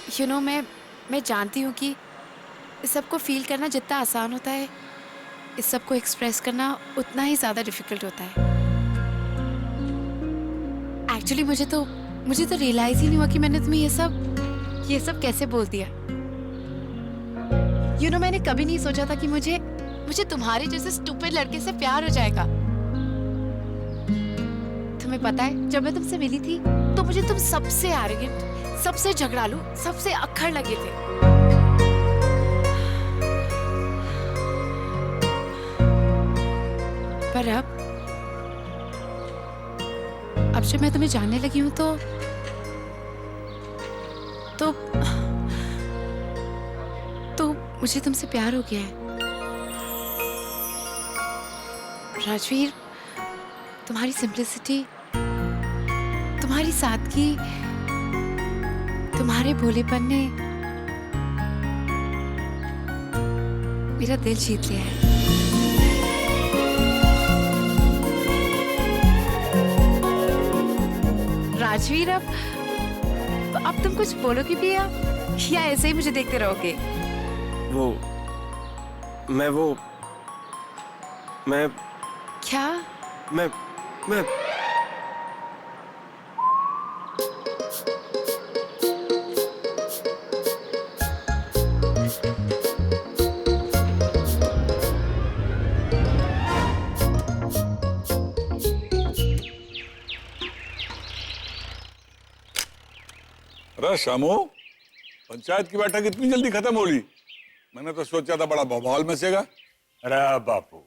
मैं जानती हूँ कि इस सब को फील करना जितना आसान होता है, इस सब को एक्सप्रेस करना उतना ही ज़्यादा डिफिकल्ट होता है। एक्चुअली मुझे तो रियलाइज ही नहीं हुआ कि मैंने तुम्हें ये सब कैसे बोल दिया। मैंने कभी नहीं सोचा था कि मुझे तुम्हारे जैसे स्टूपिड लड़के से प्यार हो जाएगा। तुम्हें पता है, जब मैं तुमसे मिली थी तो मुझे तुम सबसे एरोगेंट, सबसे झगड़ालू, सबसे अक्खड़ लगे थे। पर अब जब मैं तुम्हें जानने लगी हूं तो मुझे तुमसे प्यार हो गया है। राजवीर, तुम्हारी सिंप्लिसिटी, तुम्हारी सादगी, तुम्हारे भोलेपन ने मेरा दिल जीत लिया है। राजवीर, अब तुम कुछ बोलोगे भी या ऐसे ही मुझे देखते रहोगे? मैं क्या? मैं अरे शामू, पंचायत की बैठक इतनी जल्दी खत्म हो ली? मैंने तो सोचा था बड़ा बवाल मचेगा। अरे बापू,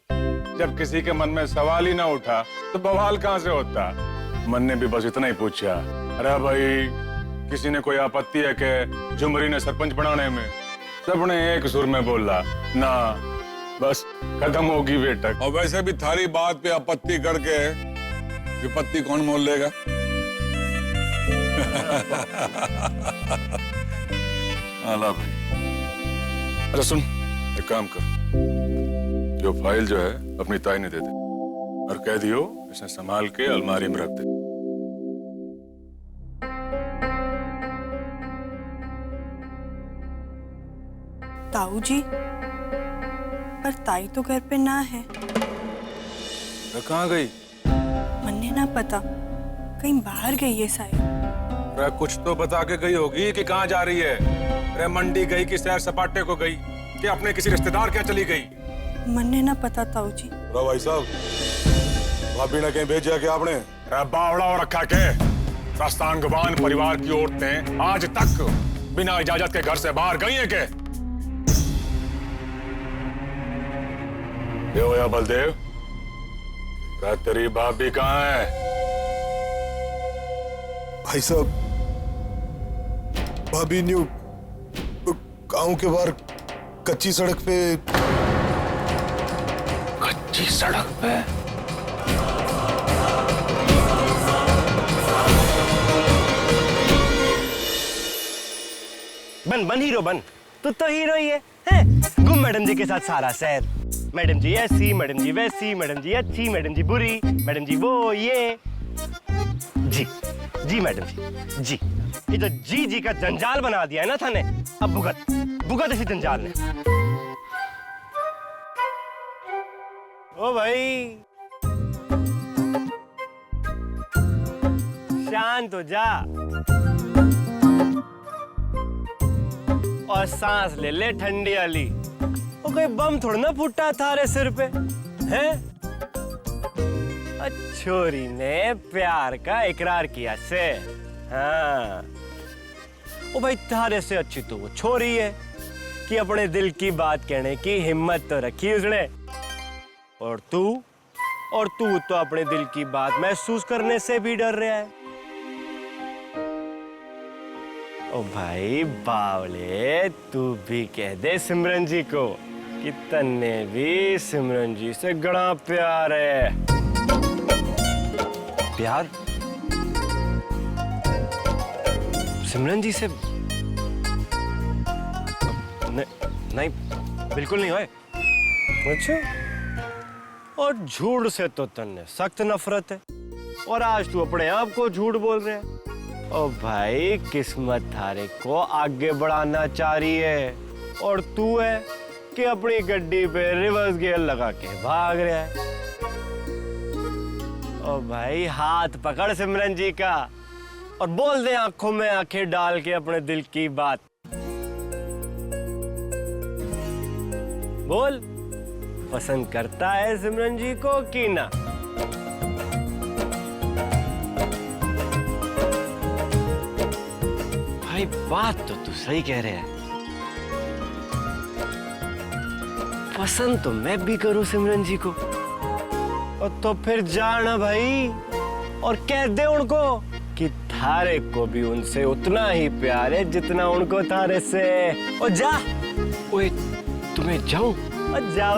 जब किसी के मन में सवाल ही ना उठा तो बवाल कहाँ से होता। मन ने भी बस इतना ही पूछा, अरे भाई किसी ने कोई आपत्ति है कि झुमरी ने सरपंच बनाने में? सबने एक सुर में बोला ना, बस खत्म होगी बैठक। और वैसे भी थारी बात पे आपत्ति करके विपत्ति कौन मोल लेगा? आला भाई। अरे सुन, एक काम कर, जो फाइल जो है अपनी ताई ने दे दे और कह दियो इसे संभाल के अलमारी में रख दे। ताऊ जी, पर ताई तो घर पे ना है। कहाँ गई? मन्ने ना पता, कहीं बाहर गई है शायद। अरे कुछ तो बता के गई होगी कि कहाँ जा रही है। अरे मंडी गई कि सैर सपाटे को गई कि अपने किसी रिश्तेदार क्या चली गई? मन्ने ना पता ताऊ जी। भाई साहब, भाभी ने कहीं भेजा क्या आपने? बावड़ा और रखा के रास्तांगवान परिवार की औरतें आज तक बिना इजाजत के घर से बाहर गई हैं के? ये होया बलदेव, तेरी भाभी कहाँ है? भाई साहब, भाभी न्यू गांव के बाहर कच्ची सड़क पे। कच्ची सड़क पे? बन हीरो बन। तू तो हीरो ही है? घूम मैडम जी के साथ सारा शहर। मैडम जी ऐसी, मैडम जी वैसी, मैडम जी अच्छी, मैडम जी बुरी, मैडम जी वो ये। जी मैडम जी, ये तो जी का जंजाल बना दिया है ना थाने। अब भुगत इसी जंजाल ने। ओ भाई, शांत हो जा और सांस ले ले ठंडी वाली। वो कोई बम थोड़ा ना फूटा थारे सिर पे हैं? छोरी ने प्यार का इकरार किया से। हाँ, ओ भाई, थारे से अच्छी तो वो छोरी है कि अपने दिल की बात कहने की हिम्मत तो रखी उसने। और तू तो अपने दिल की बात महसूस करने से भी डर रहा है। ओ भाई बावले, तू भी कह दे सिमरन जी को कि तन्ने भी सिमरन जी से गड़ा प्यार है। प्यार? सिमरन जी से? नहीं, बिल्कुल नहीं होए। अच्छा, और झूठ से तो तन्ने सख्त नफरत है और आज तू अपने आप को झूठ बोल रहे है। ओ भाई किस्मत थारे को आगे बढ़ाना चाह रही है और तू है कि अपनी गड्डी पे रिवर्स गियर लगा के भाग रहा है। ओ भाई हाथ पकड़ सिमरन जी का और बोल दे आंखों में आंखें डाल के अपने दिल की बात। बोल, पसंद करता है सिमरन जी को कि ना? भाई बात तो तू सही कह रहे है, पसंद तो मैं भी करूं सिमरन जी को। और तो फिर जाना भाई और कह दे उनको कि थारे को भी उनसे उतना ही प्यार है जितना उनको थारे से। और जा। ओए तुम्हें जाऊं? और जाओ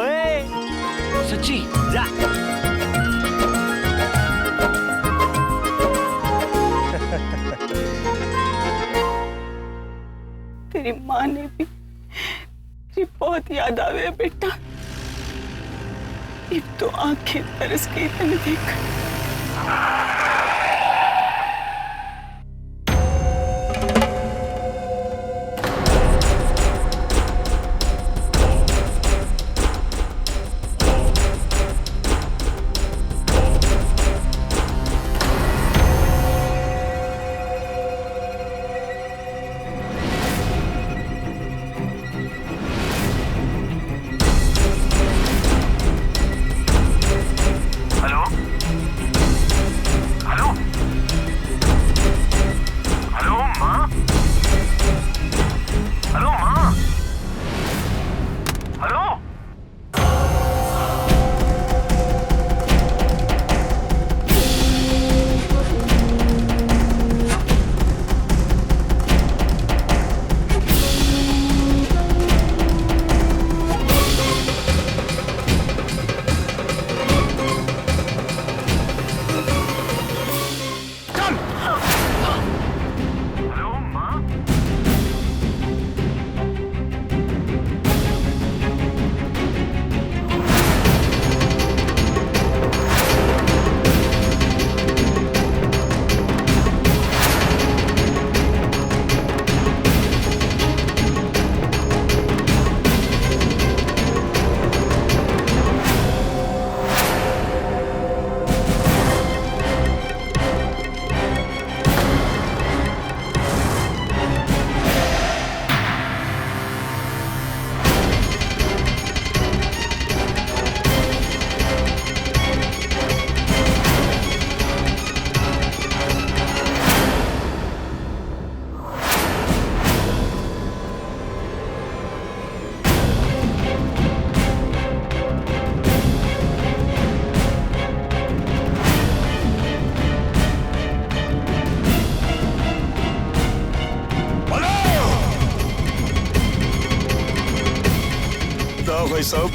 सच्ची जा। तेरी माँ ने भी तेरी बहुत याद आवे बेटा। एक तो आंखें तरस गई तने देख। भाई साहब,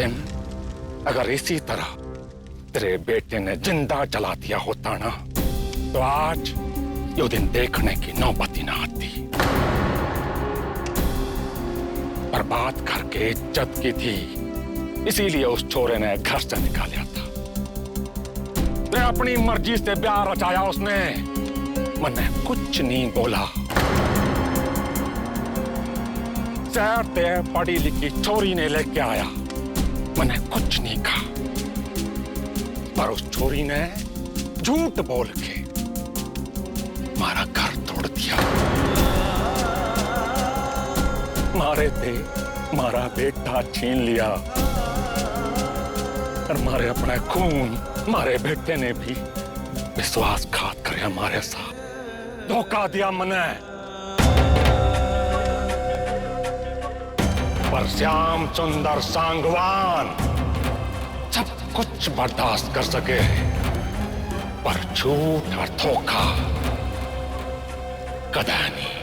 दिन अगर इसी तरह तेरे बेटे ने जिंदा जला दिया होता ना, तो आज ये दिन देखने की नौबत ही ना आती। बर्बाद करके इज्जत की थी, इसीलिए उस छोरे ने घर से निकाला था। तेरे अपनी मर्जी से ब्याह रचाया उसने, मैंने कुछ नहीं बोला। शहर ते पढ़ी लिखी छोरी ने लेके आया, मैंने कुछ नहीं कहा। पर उस छोरी ने झूठ बोल के हमारा घर तोड़ दिया। मारे थे, मारा बेटा छीन लिया, और मारे अपने खून, मारे बेटे ने भी विश्वासघात करे हमारे साथ, धोखा दिया मने। पर श्याम सुंदर सांगवान सब कुछ बर्दाश्त कर सके, पर झूठ और धोखा कदा नहीं।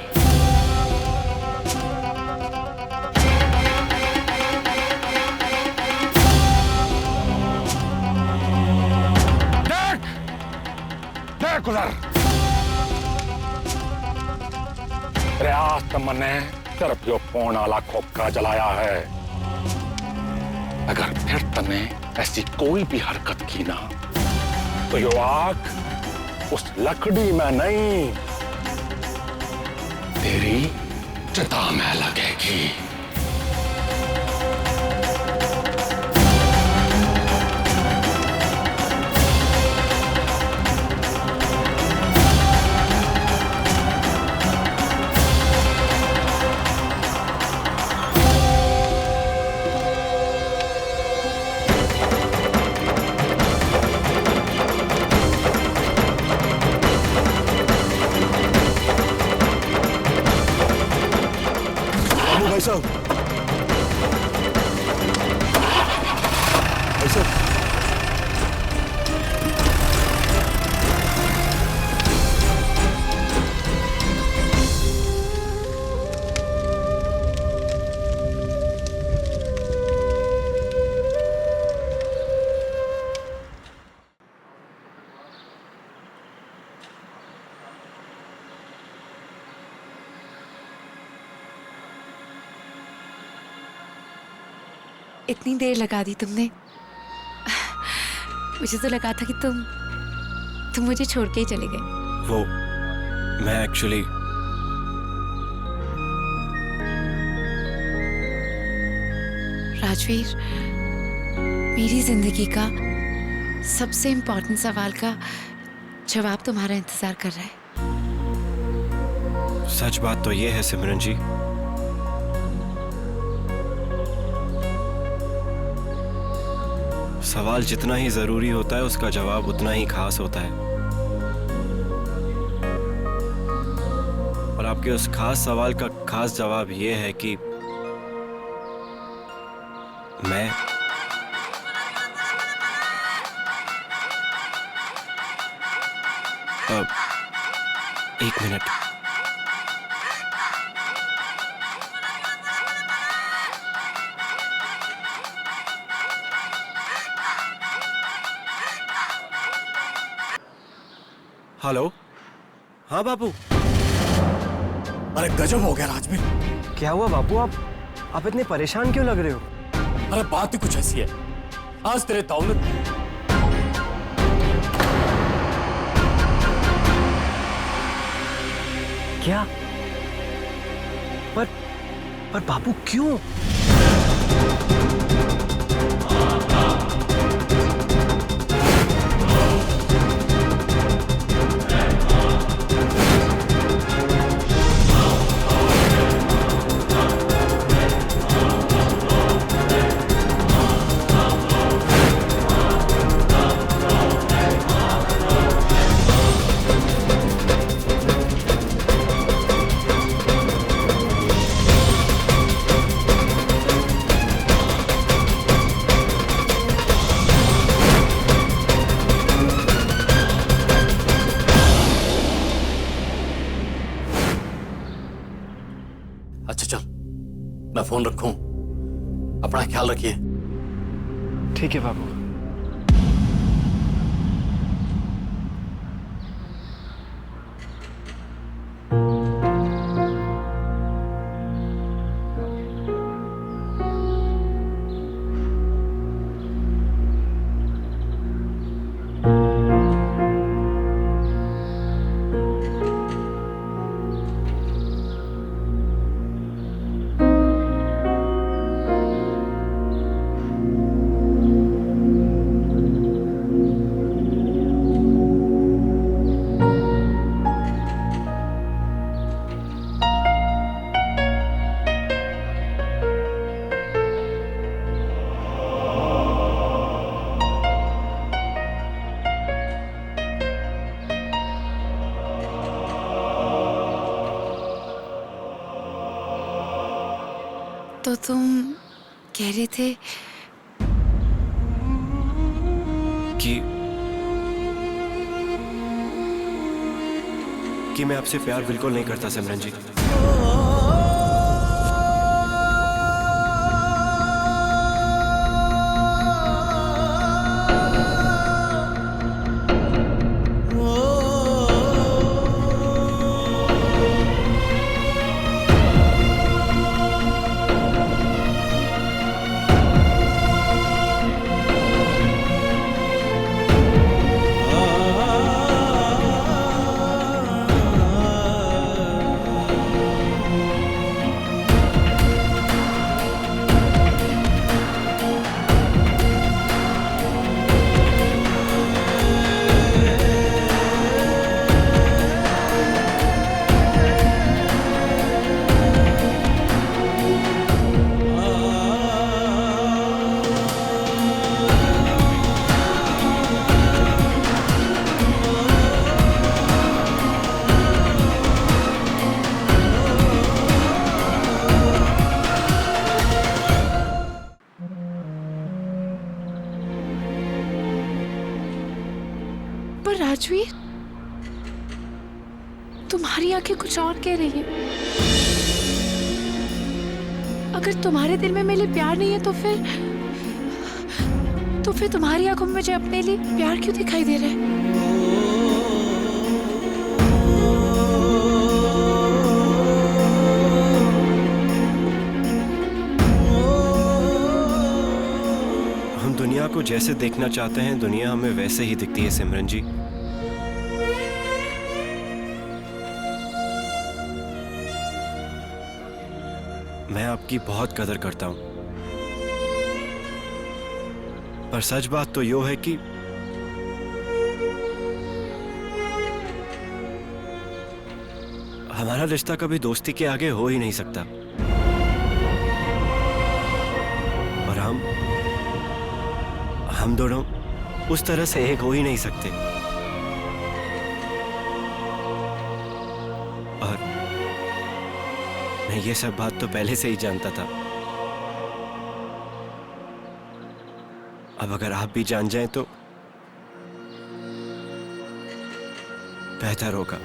देख, देख उधर, प्रयास मने तरफ यो पौन आला खोखा जलाया है। अगर फिर तने ऐसी कोई भी हरकत की ना, तो यो आग उस लकड़ी में नहीं, तेरी चिता में लगेगी। भाई साहब, भाई साहब, इतनी देर लगा दी तुमने। मुझे तो लगा था कि तुम मुझे छोड़ के ही चले गए। वो मैं एक्चुअली राजवीर, मेरी जिंदगी का सबसे इम्पोर्टेंट सवाल का जवाब तुम्हारा इंतजार कर रहा है। सच बात तो ये है सिमरन जी, सवाल जितना ही जरूरी होता है उसका जवाब उतना ही खास होता है। और आपके उस खास सवाल का खास जवाब ये है कि मैं अब एक मिनट, हेलो। हाँ बापू। अरे गजब हो गया राजवीर। क्या हुआ बापू, आप इतने परेशान क्यों लग रहे हो? अरे बात ही कुछ ऐसी है, आज तेरे दौलत क्या? पर बापू क्यों? अच्छा चल, मैं फोन रखूं, अपना ख्याल रखिए। ठीक है बाबू। तो तुम कह रहे थे कि मैं आपसे प्यार बिल्कुल नहीं करता सिमरन जी। पर राजवीर, तुम्हारी आंखें कुछ और कह रही हैं। अगर तुम्हारे दिल में मेरे लिए प्यार नहीं है तो फिर तुम्हारी आंखों में मुझे अपने लिए प्यार क्यों दिखाई दे रहा है? हम दुनिया को जैसे देखना चाहते हैं, दुनिया हमें वैसे ही दिखती है सिमरन जी। मैं आपकी बहुत कदर करता हूं, पर सच बात तो यो है कि हमारा रिश्ता कभी दोस्ती के आगे हो ही नहीं सकता। और हम दोनों उस तरह से एक हो ही नहीं सकते। और मैं ये सब बात तो पहले से ही जानता था। अब अगर आप भी जान जाएं तो बेहतर होगा।